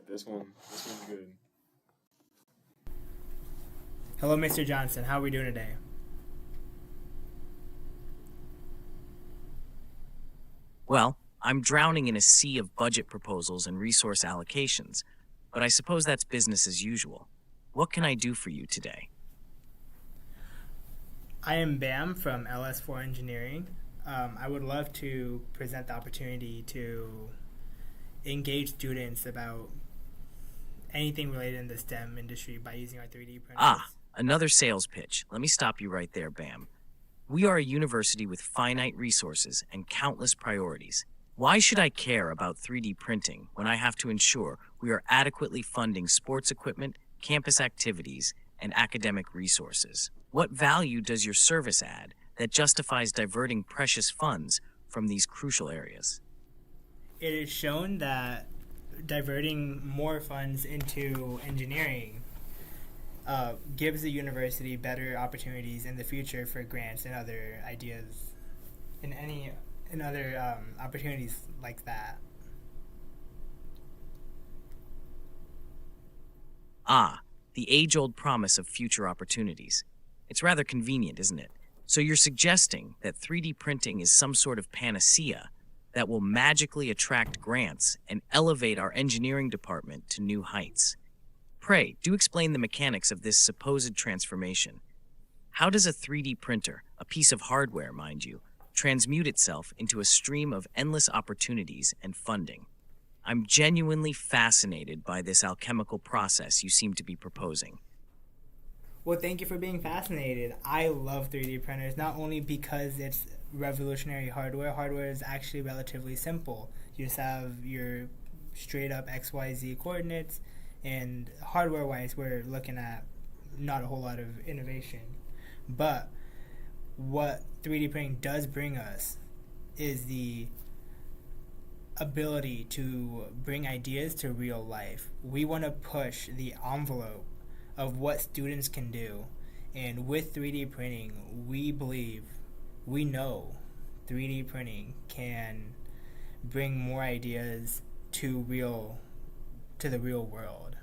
This one's good. Hello, Mr. Johnson. How are we doing today? Well, I'm drowning in a sea of budget proposals and resource allocations, but I suppose that's business as usual. What can I do for you today? I am Bam from LS4 Engineering. I would love to present the opportunity to engage students about anything related in the STEM industry by using our 3D printers. Another sales pitch. Let me stop you right there, Bam. We are a university with finite resources and countless priorities. Why should I care about 3D printing when I have to ensure we are adequately funding sports equipment, campus activities, and academic resources? What value does your service add that justifies diverting precious funds from these crucial areas? It is shown that diverting more funds into engineering gives the university better opportunities in the future for grants and other ideas and other opportunities like that. The age-old promise of future opportunities. It's rather convenient, isn't it? So you're suggesting that 3D printing is some sort of panacea that will magically attract grants and elevate our engineering department to new heights. Pray, do explain the mechanics of this supposed transformation. How does a 3D printer, a piece of hardware, mind you, transmute itself into a stream of endless opportunities and funding? I'm genuinely fascinated by this alchemical process you seem to be proposing. Well, thank you for being fascinated. I love 3D printers, not only because it's revolutionary hardware. Hardware is actually relatively simple. You just have your straight up XYZ coordinates, and hardware wise, we're looking at not a whole lot of innovation. But what 3D printing does bring us is the ability to bring ideas to real life. We want to push the envelope of what students can do. And with 3D printing, we know 3D printing can bring more ideas to the real world.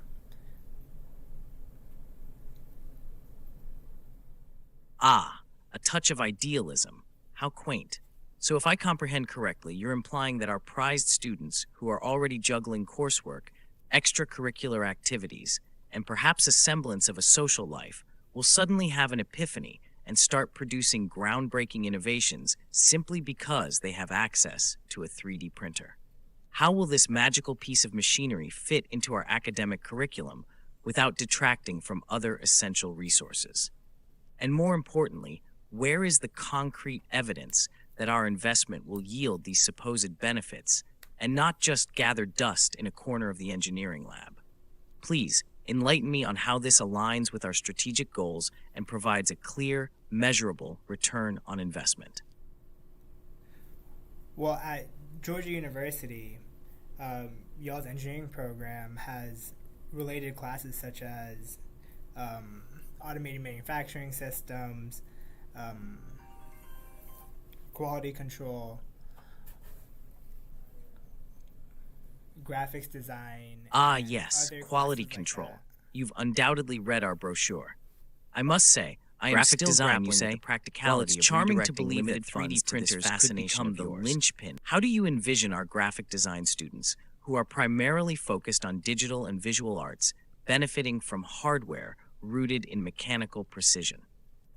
A touch of idealism. How quaint. So if I comprehend correctly, you're implying that our prized students who are already juggling coursework, extracurricular activities, and perhaps a semblance of a social life will suddenly have an epiphany and start producing groundbreaking innovations simply because they have access to a 3D printer. How will this magical piece of machinery fit into our academic curriculum without detracting from other essential resources? And more importantly, where is the concrete evidence that our investment will yield these supposed benefits and not just gather dust in a corner of the engineering lab? Please, enlighten me on how this aligns with our strategic goals and provides a clear, measurable return on investment. Well, at Georgia University, y'all's engineering program has related classes such as automated manufacturing systems, quality control, graphics design. Yes, other quality classes control. Like that. You've undoubtedly read our brochure. I must say, I am Graphic still design, grappling you with say? the practicality Well, it's of charming to redirecting believe that limited 3D funds to this printers could fascination become of the yours. linchpin. How do you envision our graphic design students, who are primarily focused on digital and visual arts, benefiting from hardware rooted in mechanical precision?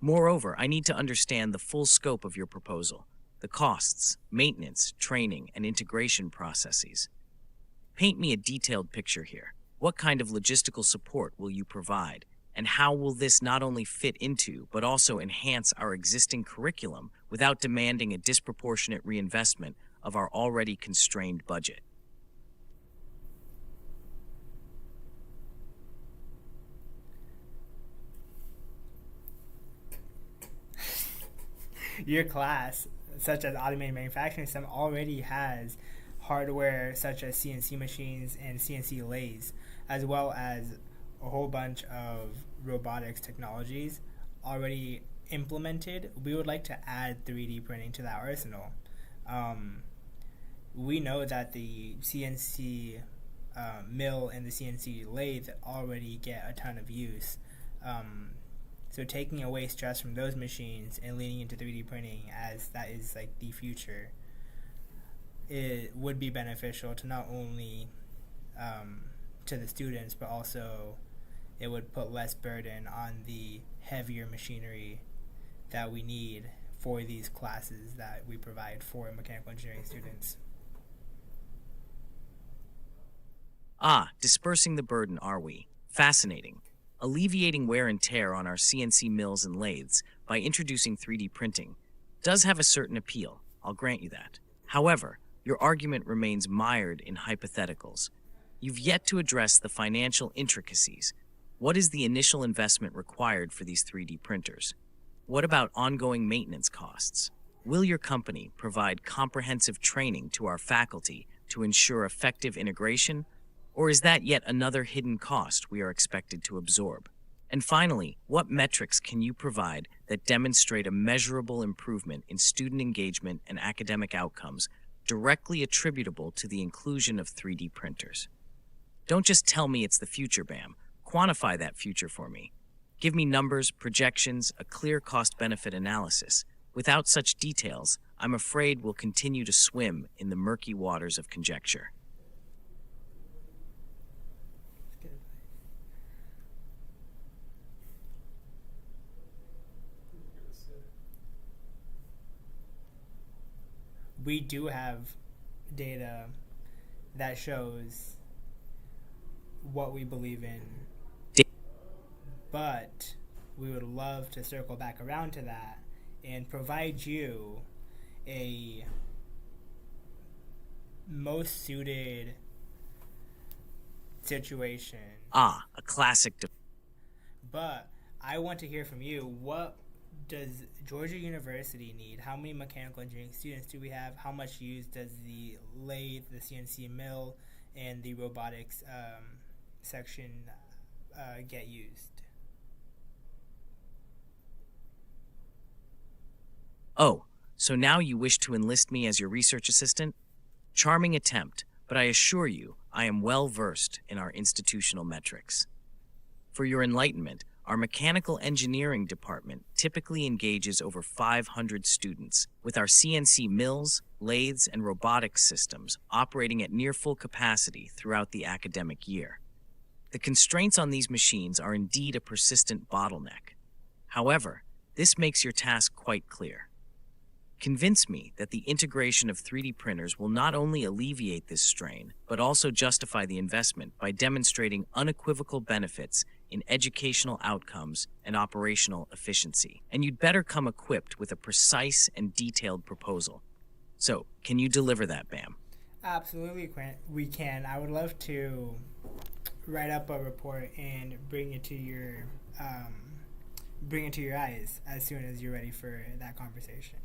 Moreover, I need to understand the full scope of your proposal, the costs, maintenance, training, and integration processes. Paint me a detailed picture here. What kind of logistical support will you provide? And how will this not only fit into, but also enhance our existing curriculum without demanding a disproportionate reinvestment of our already constrained budget? Your class, such as automated manufacturing system, already has hardware such as CNC machines and CNC lathes, as well as a whole bunch of robotics technologies already implemented. We would like to add 3D printing to that arsenal. We know that the CNC mill and the CNC lathe already get a ton of use. So taking away stress from those machines and leaning into 3D printing, as that is like the future, it would be beneficial to not only to the students, but also it would put less burden on the heavier machinery that we need for these classes that we provide for mechanical engineering students. Dispersing the burden, are we? Fascinating. Alleviating wear and tear on our CNC mills and lathes by introducing 3D printing does have a certain appeal, I'll grant you that. However, your argument remains mired in hypotheticals. You've yet to address the financial intricacies. What is the initial investment required for these 3D printers? What about ongoing maintenance costs? Will your company provide comprehensive training to our faculty to ensure effective integration? Or is that yet another hidden cost we are expected to absorb? And finally, what metrics can you provide that demonstrate a measurable improvement in student engagement and academic outcomes directly attributable to the inclusion of 3D printers? Don't just tell me it's the future, Bam. Quantify that future for me. Give me numbers, projections, a clear cost-benefit analysis. Without such details, I'm afraid we'll continue to swim in the murky waters of conjecture. We do have data that shows what we believe in, but we would love to circle back around to that and provide you a most suited situation. A classic. But I want to hear from you. What does Georgia University need? How many mechanical engineering students do we have? How much use does the lathe, the CNC mill, and the robotics section get used? Oh, so now you wish to enlist me as your research assistant? Charming attempt, but I assure you I am well versed in our institutional metrics. For your enlightenment, our mechanical engineering department typically engages over 500 students, with our CNC mills, lathes, and robotics systems operating at near full capacity throughout the academic year. The constraints on these machines are indeed a persistent bottleneck. However, this makes your task quite clear. Convince me that the integration of 3D printers will not only alleviate this strain, but also justify the investment by demonstrating unequivocal benefits in educational outcomes and operational efficiency. And you'd better come equipped with a precise and detailed proposal. So, can you deliver that, Bam? Absolutely, we can. I would love to write up a report and bring it to your eyes as soon as you're ready for that conversation.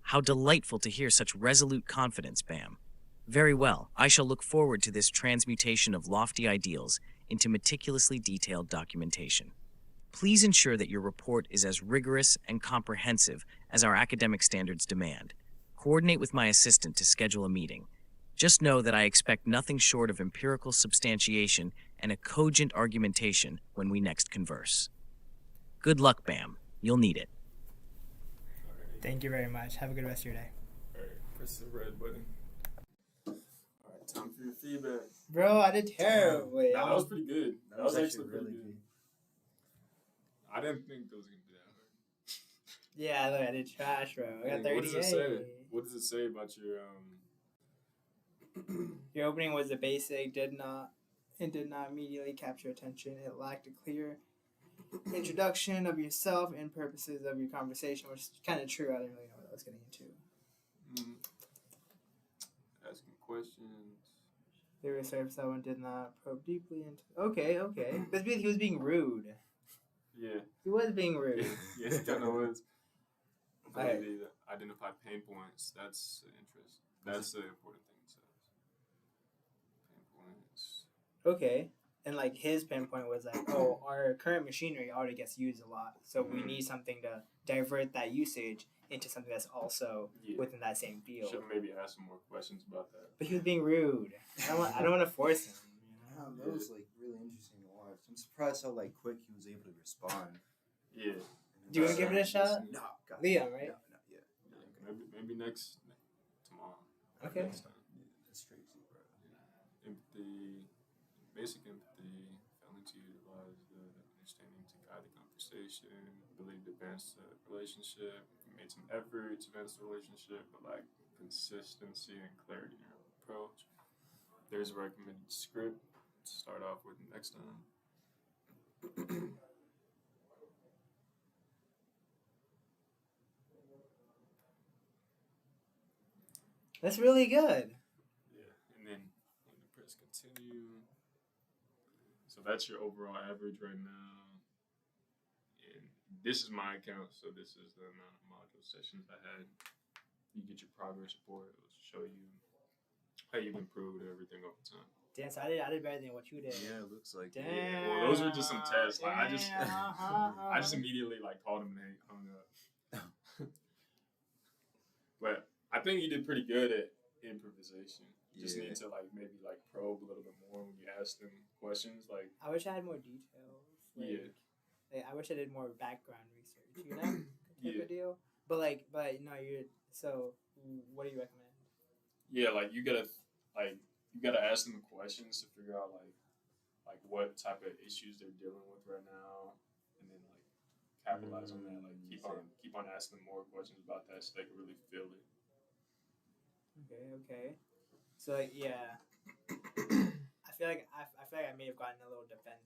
How delightful to hear such resolute confidence, Bam. Very well, I shall look forward to this transmutation of lofty ideals into meticulously detailed documentation. Please ensure that your report is as rigorous and comprehensive as our academic standards demand. Coordinate with my assistant to schedule a meeting. Just know that I expect nothing short of empirical substantiation and a cogent argumentation when we next converse. Good luck, Bam. You'll need it. Thank you very much. Have a good rest of your day. Alright, press the red button. Alright, time for your feedback. Bro, I did terribly. Nah, that was pretty good. That was actually pretty really good. I didn't think that was going to be that hard. Yeah, look, I did trash, bro. I got 38. What does it say? What does it say about your Your opening was a basic, did not immediately capture attention. It lacked a clear introduction of yourself and purposes of your conversation, which is kind of true. I didn't really know what I was getting into. asking questions? The research that one did not probe deeply into. Okay. That's because he was being rude. Yeah. He was being rude. Yes, it kind of was. Alright. Identify pain points. That's interest. That's the important thing. So. Pain points. Okay. And like his pinpoint was like, oh, our current machinery already gets used a lot, so we need something to divert that usage into something that's also within that same field. Should maybe ask some more questions about that. But he was being rude. I don't want to force him. That was like really interesting to watch. I'm surprised how like quick he was able to respond. Yeah. Do you want to give it a shot? No, God. Leon, right? No, not yet. Maybe tomorrow. Okay. Next time. That's crazy, bro. Empathy, basic empathy, failing to utilize the understanding to guide the conversation, ability to advance the relationship. You made some effort to advance the relationship, but like consistency and clarity in your approach. There's a recommended script to start off with next time. That's really good. Yeah, and then when you press continue, so that's your overall average right now. And this is my account, so this is the amount of module sessions I had. You get your progress report. It will show you how you've improved everything over time. Damn, so I did better than what you did. Yeah, it looks like. Damn. Yeah, well, those were just some tests. Like I just I immediately like called him and hung up. But I think you did pretty good at improvisation. You just need to like maybe like probe a little bit more when you ask them questions. Like I wish I had more details. Like, I wish I did more background research. You know, type of deal. But no, you're. So, what do you recommend? Yeah, like you gotta ask them questions to figure out like what type of issues they're dealing with right now, and then like capitalize on that. Like keep on asking them more questions about that, so they can really feel it. Okay. So yeah, I feel like I may have gotten a little defensive